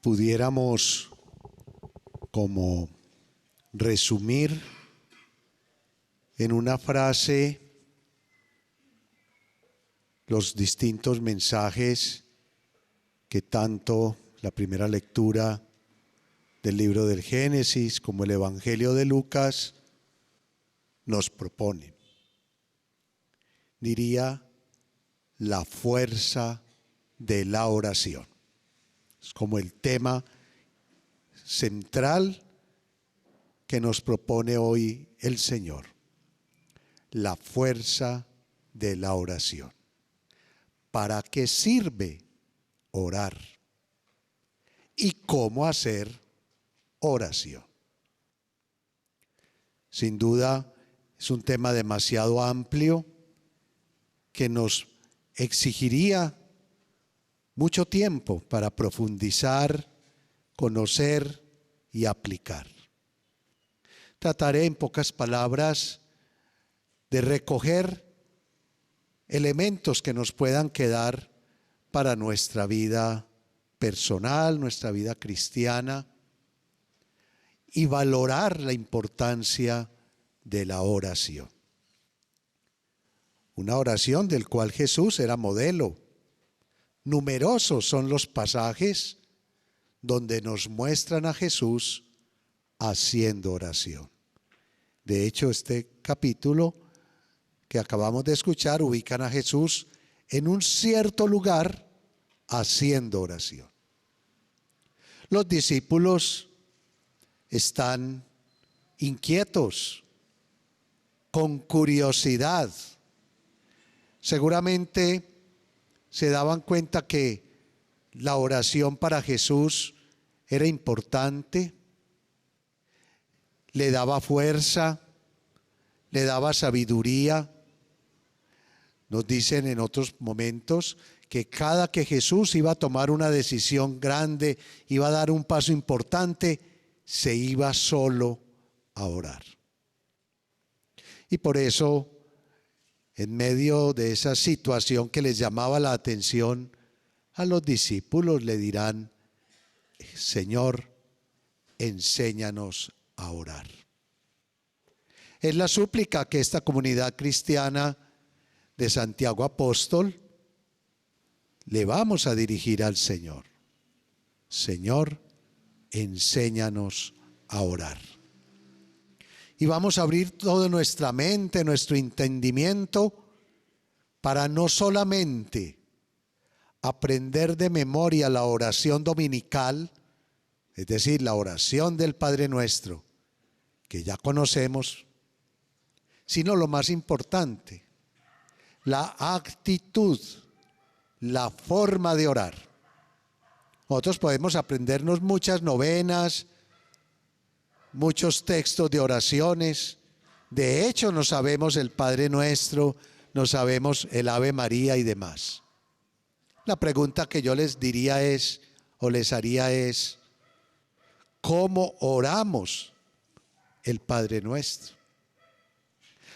pudiéramos como resumir en una frase los distintos mensajes que tanto la primera lectura del libro del Génesis como el Evangelio de Lucas nos propone. Diría la fuerza de la oración. Es como el tema central que nos propone hoy el Señor. La fuerza de la oración. ¿Para qué sirve orar? ¿Y cómo hacer oración? Sin duda es un tema demasiado amplio que nos exigiría mucho tiempo para profundizar, conocer y aplicar. Trataré en pocas palabras de recoger elementos que nos puedan quedar para nuestra vida personal, nuestra vida cristiana, y valorar la importancia de la oración. Una oración del cual Jesús era modelo. Numerosos son los pasajes donde nos muestran a Jesús haciendo oración. De hecho, este capítulo que acabamos de escuchar ubican a Jesús en un cierto lugar haciendo oración. Los discípulos están inquietos, con curiosidad. Seguramente se daban cuenta que la oración para Jesús era importante, le daba fuerza, le daba sabiduría. Nos dicen en otros momentos que cada que Jesús iba a tomar una decisión grande, iba a dar un paso importante, se iba solo a orar. Y por eso, en medio de esa situación que les llamaba la atención, a los discípulos le dirán: Señor, enséñanos a orar. Es la súplica que esta comunidad cristiana de Santiago Apóstol le vamos a dirigir al Señor. Señor, enséñanos a orar. Y vamos a abrir toda nuestra mente, nuestro entendimiento, para no solamente aprender de memoria la oración dominical, es decir, la oración del Padre Nuestro, que ya conocemos, sino lo más importante, la actitud, la forma de orar. Nosotros podemos aprendernos muchas novenas, muchos textos de oraciones. De hecho, nos sabemos el Padre Nuestro, nos sabemos el Ave María y demás. La pregunta que yo les diría es, o les haría es, ¿cómo oramos el Padre Nuestro?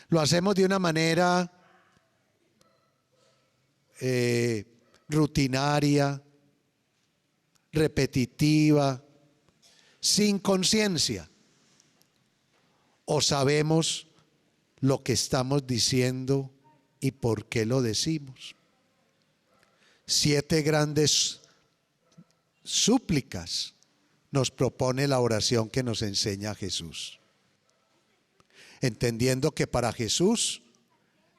¿Lo hacemos de una manera rutinaria, repetitiva, sin conciencia? ¿O sabemos lo que estamos diciendo y por qué lo decimos? 7 grandes súplicas nos propone la oración que nos enseña Jesús. Entendiendo que para Jesús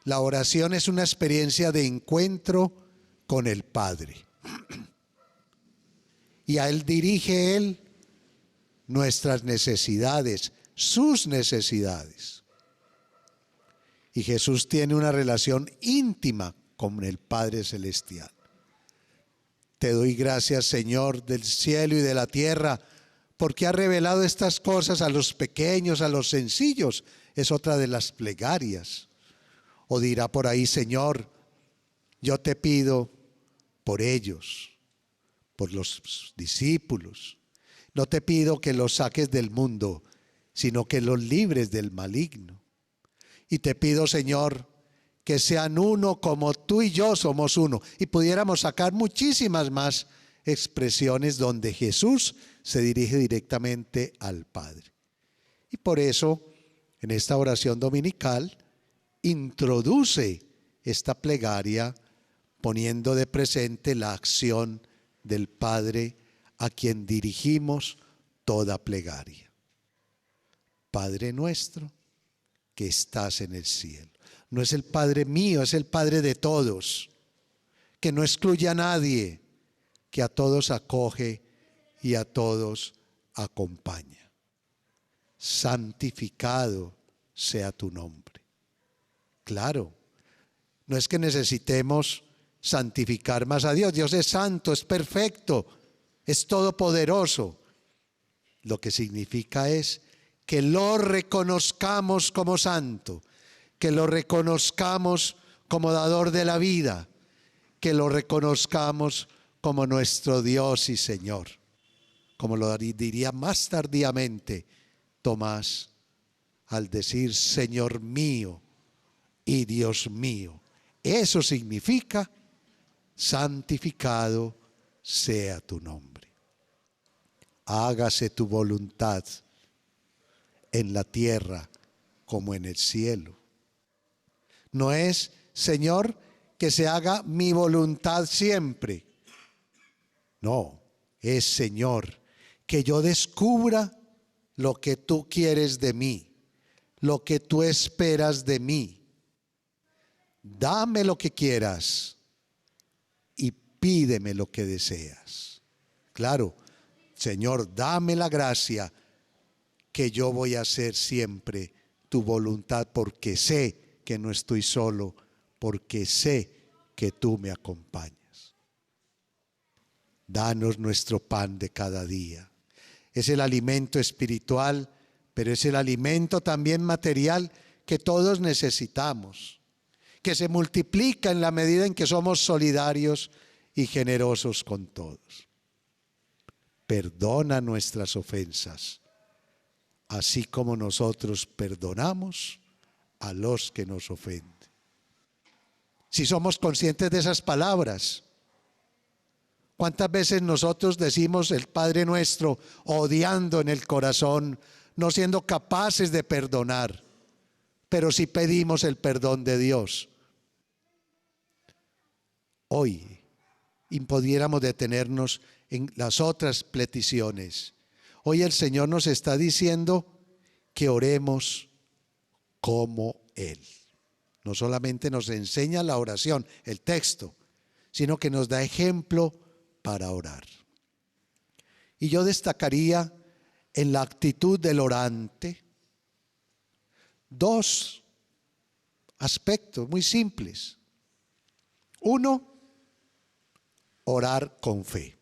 la oración es una experiencia de encuentro con el Padre. Y a Él dirige Él nuestras necesidades, sus necesidades. Y Jesús tiene una relación íntima con el Padre Celestial. Te doy gracias, Señor, del cielo y de la tierra, porque has revelado estas cosas a los pequeños, a los sencillos. Es otra de las plegarias. O dirá por ahí: Señor, yo te pido por ellos, por los discípulos. No te pido que los saques del mundo, sino que los libres del maligno. Y te pido, Señor, que sean uno como tú y yo somos uno. Y pudiéramos sacar muchísimas más expresiones donde Jesús se dirige directamente al Padre. Y por eso, en esta oración dominical, introduce esta plegaria poniendo de presente la acción del Padre a quien dirigimos toda plegaria. Padre nuestro que estás en el cielo. No es el Padre mío, es el Padre de todos, que no excluye a nadie, que a todos acoge y a todos acompaña. Santificado sea tu nombre. Claro, no es que necesitemos santificar más a Dios. Dios es santo, es perfecto, es todopoderoso. Lo que significa es que lo reconozcamos como santo, que lo reconozcamos como dador de la vida, que lo reconozcamos como nuestro Dios y Señor, como lo diría más tardíamente Tomás al decir Señor mío y Dios mío. Eso significa santificado sea tu nombre. Hágase tu voluntad en la tierra como en el cielo. No es, Señor, que se haga mi voluntad siempre. No, es, Señor, que yo descubra lo que tú quieres de mí, lo que tú esperas de mí. Dame lo que quieras y pídeme lo que deseas. Claro, Señor, dame la gracia que yo voy a hacer siempre tu voluntad, porque sé que no estoy solo, porque sé que tú me acompañas. Danos nuestro pan de cada día. Es el alimento espiritual, pero es el alimento también material que todos necesitamos, que se multiplica en la medida en que somos solidarios y generosos con todos. Perdona nuestras ofensas, así como nosotros perdonamos a los que nos ofenden. Si somos conscientes de esas palabras, ¿cuántas veces nosotros decimos el Padre Nuestro odiando en el corazón, no siendo capaces de perdonar, pero sí pedimos el perdón de Dios? Hoy impudiéramos detenernos en las otras peticiones. Hoy el Señor nos está diciendo que oremos como Él. No solamente nos enseña la oración, el texto, sino que nos da ejemplo para orar. Y yo destacaría en la actitud del orante dos aspectos muy simples. Uno, orar con fe.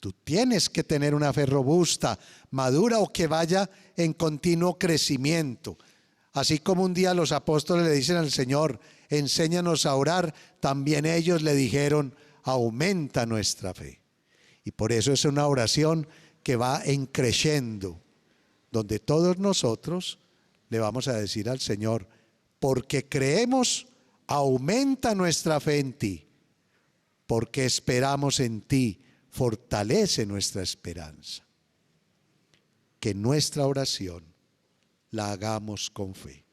Tú tienes que tener una fe robusta, madura o que vaya en continuo crecimiento. Así como un día los apóstoles le dicen al Señor, enséñanos a orar, también ellos le dijeron, aumenta nuestra fe. Y por eso es una oración que va en creciendo, donde todos nosotros le vamos a decir al Señor, porque creemos, aumenta nuestra fe en ti, porque esperamos en ti, fortalece nuestra esperanza. Que nuestra oración la hagamos con fe.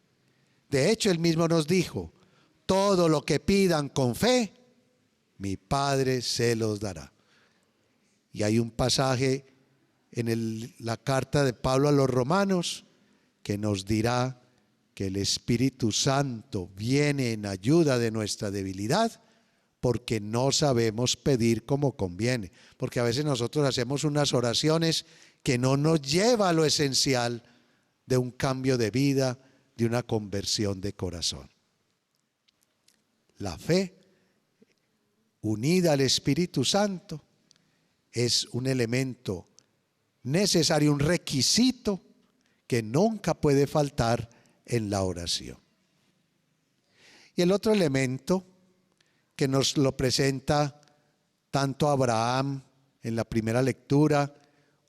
De hecho, Él mismo nos dijo, todo lo que pidan con fe, mi Padre se los dará. Y hay un pasaje en la carta de Pablo a los Romanos que nos dirá que el Espíritu Santo viene en ayuda de nuestra debilidad, porque no sabemos pedir como conviene. Porque a veces nosotros hacemos unas oraciones que no nos lleva a lo esencial de un cambio de vida, de una conversión de corazón. La fe unida al Espíritu Santo es un elemento necesario, un requisito que nunca puede faltar en la oración. Y el otro elemento que nos lo presenta tanto Abraham en la primera lectura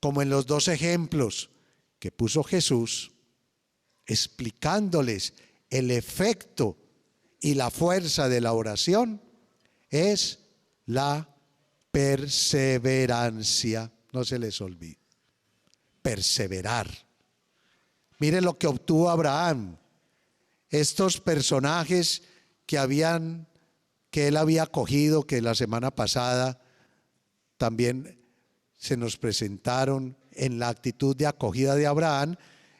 como en los dos ejemplos que puso Jesús, explicándoles el efecto y la fuerza de la oración, es la perseverancia. No se les olvide. Perseverar. Mire lo que obtuvo Abraham. Estos personajes que él había cogido, que la semana pasada también se nos presentaron en la actitud de acogida de Abraham,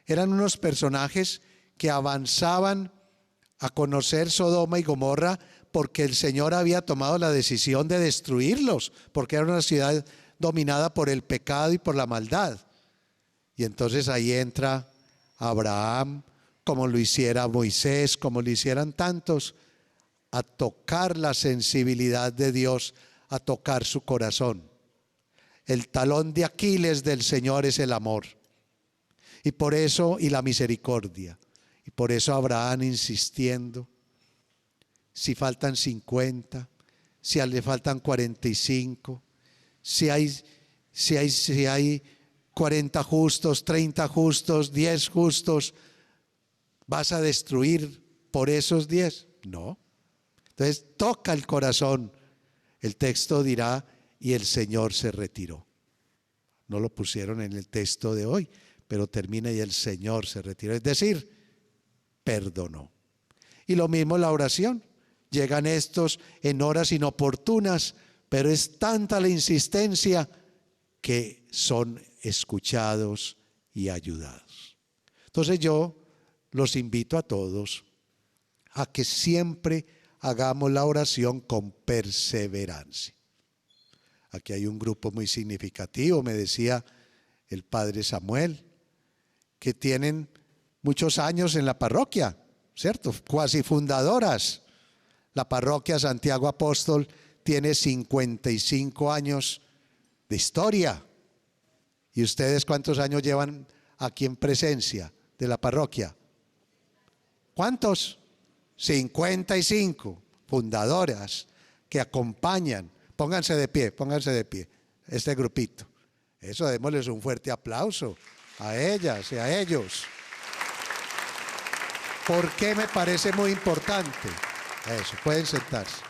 eran unos personajes que avanzaban a conocer Sodoma y Gomorra porque el Señor había tomado la decisión de destruirlos, porque era una ciudad dominada por el pecado y por la maldad. Y entonces ahí entra Abraham, como lo hiciera Moisés, como lo hicieran tantos, a tocar la sensibilidad de Dios, a tocar su corazón. El talón de Aquiles del Señor es el amor. Y por eso, y la misericordia. Y por eso Abraham insistiendo, si faltan 50, si le faltan 45, si hay 40 justos, 30 justos, 10 justos, ¿vas a destruir por esos 10? No. Entonces toca el corazón. El texto dirá, y el Señor se retiró. No lo pusieron en el texto de hoy, pero termina y el Señor se retiró. Es decir, perdonó. Y lo mismo la oración. Llegan estos en horas inoportunas, pero es tanta la insistencia que son escuchados y ayudados. Entonces yo los invito a todos a que siempre hagamos la oración con perseverancia. Aquí hay un grupo muy significativo, me decía el padre Samuel, que tienen muchos años en la parroquia, ¿cierto? Cuasi fundadoras. La parroquia Santiago Apóstol tiene 55 años de historia. ¿Y ustedes cuántos años llevan aquí en presencia de la parroquia? ¿Cuántos? 55 fundadoras que acompañan. Pónganse de pie, este grupito. Eso, démosles un fuerte aplauso a ellas y a ellos. ¿Por qué me parece muy importante? Eso, pueden sentarse.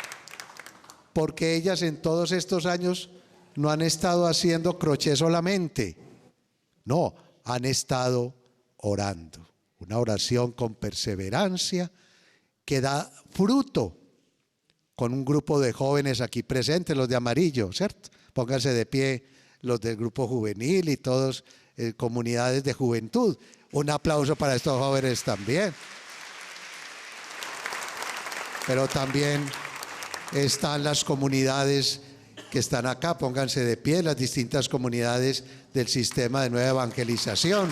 Porque ellas en todos estos años no han estado haciendo crochet solamente. No, han estado orando. Una oración con perseverancia que da fruto. Con un grupo de jóvenes aquí presentes, los de amarillo, ¿cierto? Pónganse de pie los del grupo juvenil y todos, comunidades de juventud. Un aplauso para estos jóvenes también. Pero también están las comunidades que están acá, pónganse de pie, las distintas comunidades del sistema de nueva evangelización.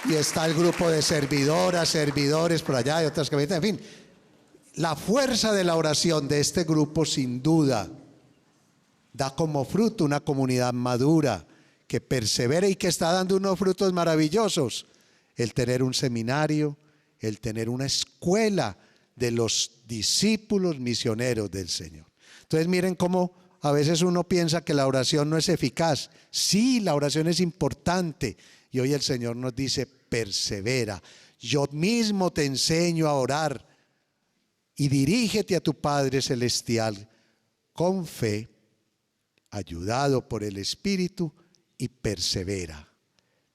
Y está el grupo de servidoras, servidores por allá y otras cabezas. En fin, la fuerza de la oración de este grupo sin duda da como fruto una comunidad madura que persevera y que está dando unos frutos maravillosos. El tener un seminario, el tener una escuela de los discípulos misioneros del Señor. Entonces miren cómo a veces uno piensa que la oración no es eficaz. Sí, la oración es importante. Y hoy el Señor nos dice, persevera. Yo mismo te enseño a orar y dirígete a tu Padre Celestial con fe, ayudado por el Espíritu, y persevera.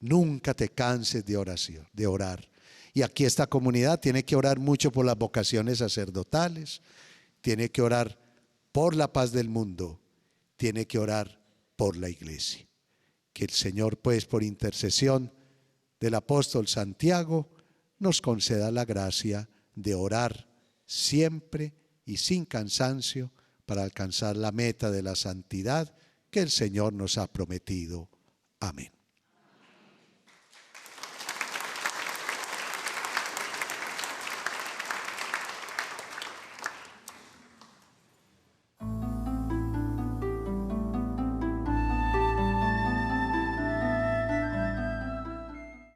Nunca te canses de oración, de orar. Y aquí esta comunidad tiene que orar mucho por las vocaciones sacerdotales, tiene que orar por la paz del mundo, tiene que orar por la iglesia. Que el Señor, pues, por intercesión del apóstol Santiago, nos conceda la gracia de orar siempre y sin cansancio para alcanzar la meta de la santidad que el Señor nos ha prometido. Amén.